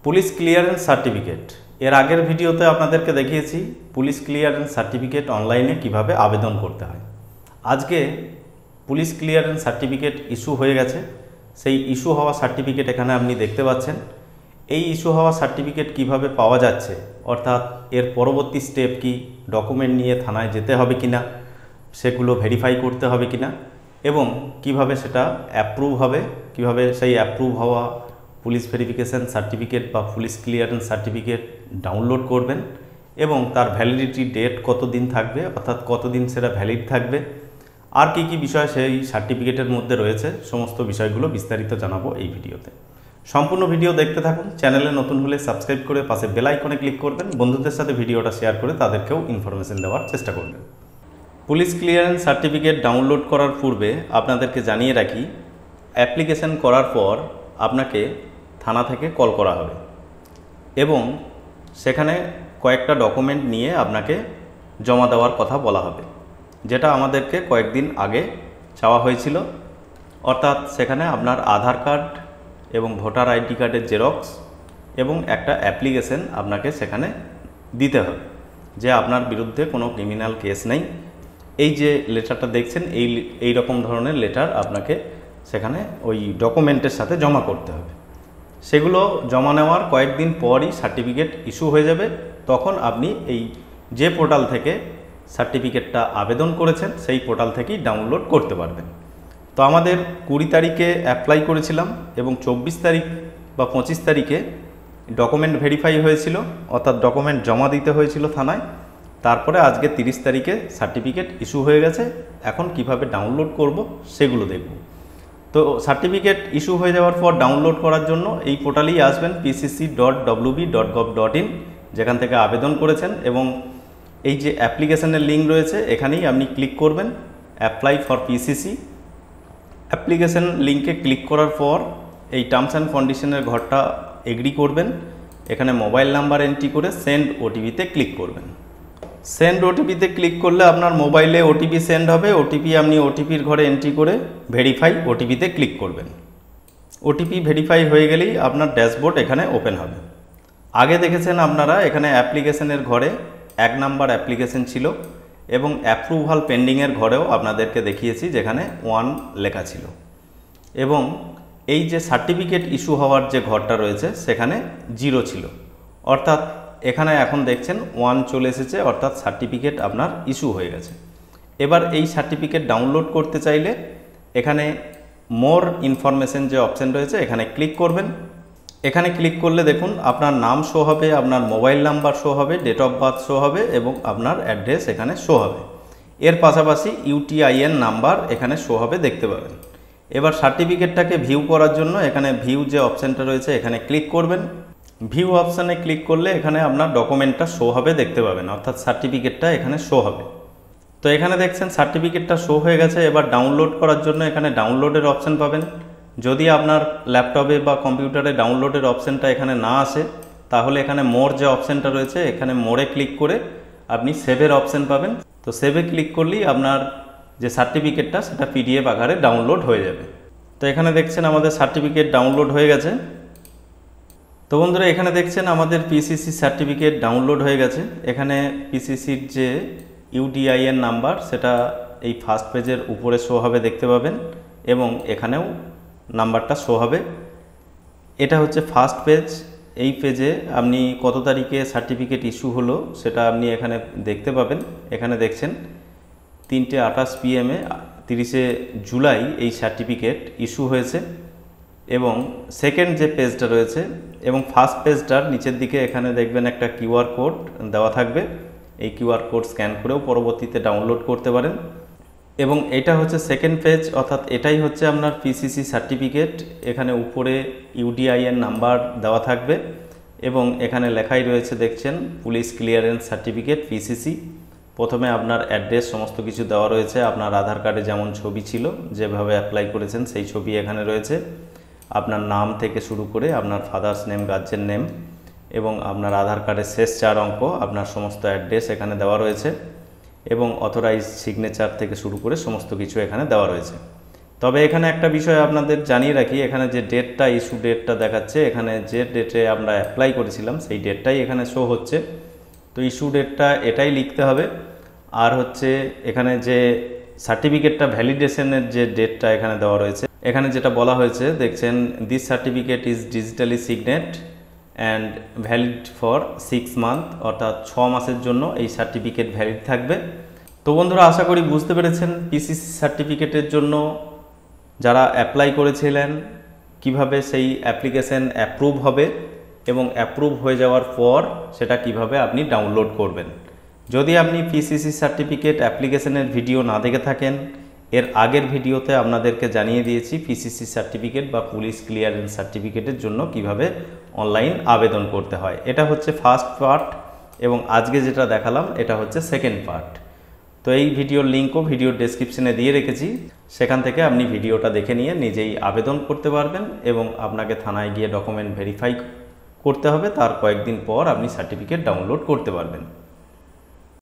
Police clearance certificate এর আগের ভিডিওতে আপনাদেরকে দেখিয়েছি পুলিশ ক্লিয়ারেন্স সার্টিফিকেট অনলাইনে কিভাবে আবেদন করতে হয়। আজকে পুলিশ ক্লিয়ারেন্স সার্টিফিকেট ইস্যু হয়ে গেছে, সেই ইস্যু হওয়া সার্টিফিকেট এখানে আপনি দেখতে পাচ্ছেন। এই ইস্যু হওয়া সার্টিফিকেট কিভাবে পাওয়া যাচ্ছে, অর্থাৎ এর পরবর্তী স্টেপ কি, ডকুমেন্ট নিয়ে থানায় যেতে হবে কিনা, সেগুলো ভেরিফাই করতে হবে কিনা, এবং কিভাবে সেটা অ্যাপ্রুভ হবে, কিভাবে সেই অ্যাপ্রুভ হওয়া পুলিশ ভেরিফিকেশন সার্টিফিকেট বা পুলিশ ক্লিয়ারেন্স সার্টিফিকেট ডাউনলোড করবেন এবং তার ভ্যালিডিটি ডেট কতদিন থাকবে, অর্থাৎ কতদিন সেটা ভ্যালিড থাকবে, আর কি কি বিষয় সেই সার্টিফিকেটের মধ্যে রয়েছে, সমস্ত বিষয়গুলো বিস্তারিত জানাবো এই ভিডিওতে। সম্পূর্ণ ভিডিও দেখতে থাকুন। চ্যানেলে নতুন হলে সাবস্ক্রাইব করে পাশে বেল আইকনে ক্লিক করবেন। বন্ধুদের সাথে ভিডিওটা শেয়ার করে তাদেরকেও ইনফরমেশন দেওয়ার চেষ্টা করবেন। পুলিশ ক্লিয়ারেন্স সার্টিফিকেট ডাউনলোড করার পূর্বে আপনাদেরকে জানিয়ে রাখি, অ্যাপ্লিকেশন করার পর আপনাকে থানা থেকে কল করা হবে এবং সেখানে কয়েকটা ডকুমেন্ট নিয়ে আপনাকে জমা দেওয়ার কথা বলা হবে, যেটা আমাদেরকে কয়েকদিন আগে চাওয়া হয়েছিল। অর্থাৎ সেখানে আপনার আধার কার্ড এবং ভোটার আইডি কার্ডের জেরক্স এবং একটা অ্যাপ্লিকেশন আপনাকে সেখানে দিতে হবে যে আপনার বিরুদ্ধে কোনো ক্রিমিনাল কেস নেই। এই যে লেটারটা দেখছেন, এই রকম ধরনের লেটার আপনাকে সেখানে ওই ডকুমেন্টের সাথে জমা করতে হবে। সেগুলো জমা নেওয়ার কয়েকদিন পরই সার্টিফিকেট ইস্যু হয়ে যাবে। তখন আপনি এই যে পোর্টাল থেকে সার্টিফিকেটটা আবেদন করেছেন সেই পোর্টাল থেকেই ডাউনলোড করতে পারবেন। তো আমাদের 20 তারিখে অ্যাপ্লাই করেছিলাম এবং 24 তারিখ বা 25 তারিখে ডকুমেন্ট ভেরিফাই হয়েছিল, অর্থাৎ ডকুমেন্ট জমা দিতে হয়েছিল থানায়। তারপরে আজকে 30 তারিখে সার্টিফিকেট ইস্যু হয়ে গেছে। এখন কিভাবে ডাউনলোড করব সেগুলো দেখব। তো সার্টিফিকেট ইস্যু হয়ে যাওয়ার পর ডাউনলোড করার জন্য এই পোর্টালেই আসবেন, pcc.wb.gov.in, যেখান থেকে আবেদন করেছেন, এবং এই যে অ্যাপ্লিকেশনের লিঙ্ক রয়েছে এখানেই আপনি ক্লিক করবেন, অ্যাপ্লাই ফর পিসিসি। অ্যাপ্লিকেশন লিঙ্কে ক্লিক করার পর এই টার্মস অ্যান্ড কন্ডিশনের ঘরটা এগ্রি করবেন। এখানে মোবাইল নাম্বার এন্ট্রি করে সেন্ড ওটিপিতে ক্লিক করবেন। সেন্ড ওটিপিতে ক্লিক করলে আপনার মোবাইলে ওটিপি সেন্ড হবে। আপনি ওটিপির ঘরে এন্ট্রি করে ভেরিফাই ওটিপিতে ক্লিক করবেন। ওটিপি ভেরিফাই হয়ে গেলেই আপনার ড্যাশবোর্ড এখানে ওপেন হবে। আগে দেখেছেন আপনারা এখানে অ্যাপ্লিকেশনের ঘরে 1 নাম্বার অ্যাপ্লিকেশন ছিল এবং অ্যাপ্রুভাল পেন্ডিংয়ের ঘরেও আপনাদেরকে দেখিয়েছি যেখানে 1 লেখা ছিল, এবং এই যে সার্টিফিকেট ইস্যু হওয়ার যে ঘরটা রয়েছে সেখানে 0 ছিল। অর্থাৎ এখানে এখন দেখছেন 1 চলে এসেছে, অর্থাৎ সার্টিফিকেট আপনার ইস্যু হয়ে গেছে। এবার এই সার্টিফিকেট ডাউনলোড করতে চাইলে এখানে মোর ইনফরমেশন যে অপশান রয়েছে এখানে ক্লিক করবেন। এখানে ক্লিক করলে দেখুন আপনার নাম শো হবে, আপনার মোবাইল নাম্বার শো হবে, ডেট অফ বার্থ শো হবে এবং আপনার অ্যাড্রেস এখানে শো হবে। এর পাশাপাশি ইউটিআইএন নাম্বার এখানে শো হবে, দেখতে পাবেন। এবার সার্টিফিকেটটাকে ভিউ করার জন্য এখানে ভিউ যে অপশানটা রয়েছে এখানে ক্লিক করবেন। ভিউ অপশানে ক্লিক করলে এখানে আপনার ডকুমেন্টটা শো হবে, দেখতে পাবেন, অর্থাৎ সার্টিফিকেটটা এখানে শো হবে। তো এখানে দেখছেন সার্টিফিকেটটা শো হয়ে গেছে। এবার ডাউনলোড করার জন্য এখানে ডাউনলোডের অপশান পাবেন। যদি আপনার ল্যাপটপে বা কম্পিউটারে ডাউনলোডের অপশানটা এখানে না আসে, তাহলে এখানে মোর যে অপশানটা রয়েছে এখানে মোরে ক্লিক করে আপনি সেভের অপশান পাবেন। তো সেভে ক্লিক করলেই আপনার যে সার্টিফিকেটটা সেটা পিডিএফ আকারে ডাউনলোড হয়ে যাবে। তো এখানে দেখছেন আমাদের সার্টিফিকেট ডাউনলোড হয়ে গেছে। তো বন্ধুরা এখানে দেখছেন আমাদের পিসিসি সার্টিফিকেট ডাউনলোড হয়ে গেছে। এখানে পিসিসির যে ইউডিআইএন নাম্বার সেটা এই ফার্স্ট পেজের উপরে শো হবে, দেখতে পাবেন, এবং এখানেও নাম্বারটা শো হবে। এটা হচ্ছে ফার্স্ট পেজ। এই পেজে আপনি কত তারিখে সার্টিফিকেট ইস্যু হলো সেটা আপনি এখানে দেখতে পাবেন। এখানে দেখছেন 3:28 PM 30 জুলাই এই সার্টিফিকেট ইস্যু হয়েছে। এবং সেকেন্ড যে পেজটা রয়েছে এবং ফার্স্ট পেজটার নিচের দিকে এখানে দেখবেন একটা কিউআর কোড দেওয়া থাকবে। এই কিউআর কোড স্ক্যান করেও পরবর্তীতে ডাউনলোড করতে পারেন। এবং এটা হচ্ছে সেকেন্ড পেজ, অর্থাৎ এটাই হচ্ছে আপনার পিসিসি সার্টিফিকেট। এখানে উপরে ইউডিআইএন নাম্বার দেওয়া থাকবে এবং এখানে লেখাই রয়েছে, দেখছেন, পুলিশ ক্লিয়ারেন্স সার্টিফিকেট পিসিসি। প্রথমে আপনার অ্যাড্রেস সমস্ত কিছু দেওয়া রয়েছে। আপনার আধার কার্ডে যেমন ছবি ছিল, যেভাবে অ্যাপ্লাই করেছেন সেই ছবি এখানে রয়েছে। আপনার নাম থেকে শুরু করে আপনার ফাদার্স নেম, গার্জেন নেম এবং আপনার আধার কার্ডের শেষ 4 অঙ্ক, আপনার সমস্ত অ্যাড্রেস এখানে দেওয়া রয়েছে এবং অথরাইজ সিগনেচার থেকে শুরু করে সমস্ত কিছু এখানে দেওয়া রয়েছে। তবে এখানে একটা বিষয় আপনাদের জানিয়ে রাখি, এখানে যে ডেটটা, ইস্যু ডেটটা দেখাচ্ছে, এখানে যে ডেটে আমরা অ্যাপ্লাই করেছিলাম সেই ডেটটাই এখানে শো হচ্ছে। তো ইস্যু ডেটটা এটাই লিখতে হবে। আর হচ্ছে এখানে যে সার্টিফিকেটটা ভ্যালিডেশনের যে ডেটটা এখানে দেওয়া রয়েছে, এখানে যেটা বলা হয়েছে দেখছেন, this certificate is digitally signet and valid for 6 month, অর্থাৎ 6 মাসের জন্য এই সার্টিফিকেট ভ্যালিড থাকবে। তো বন্ধুরা, আশা করি বুঝতে পেরেছেন পিসিসি সার্টিফিকেটের জন্য যারা অ্যাপ্লাই করেছিলেন কিভাবে সেই অ্যাপ্লিকেশন অ্যাপ্রুভ হবে এবং অ্যাপ্রুভ হয়ে যাওয়ার পর সেটা কিভাবে আপনি ডাউনলোড করবেন। যদি আপনি পিসিসি সার্টিফিকেট অ্যাপ্লিকেশনের ভিডিও না দেখে থাকেন, এর আগের ভিডিওতে আপনাদেরকে জানিয়ে দিয়েছি পিসিসি সার্টিফিকেট বা পুলিশ ক্লিয়ারেন্স সার্টিফিকেটের জন্য কিভাবে অনলাইন আবেদন করতে হয়। এটা হচ্ছে ফার্স্ট পার্ট এবং আজকে যেটা দেখালাম এটা হচ্ছে সেকেন্ড পার্ট। তো এই ভিডিওর লিঙ্কও ভিডিওর ডেসক্রিপশনে দিয়ে রেখেছি, সেখান থেকে আপনি ভিডিওটা দেখে নিয়ে নিজেই আবেদন করতে পারবেন এবং আপনাকে থানায় গিয়ে ডকুমেন্ট ভেরিফাই করতে হবে, তার কয়েকদিন পর আপনি সার্টিফিকেট ডাউনলোড করতে পারবেন।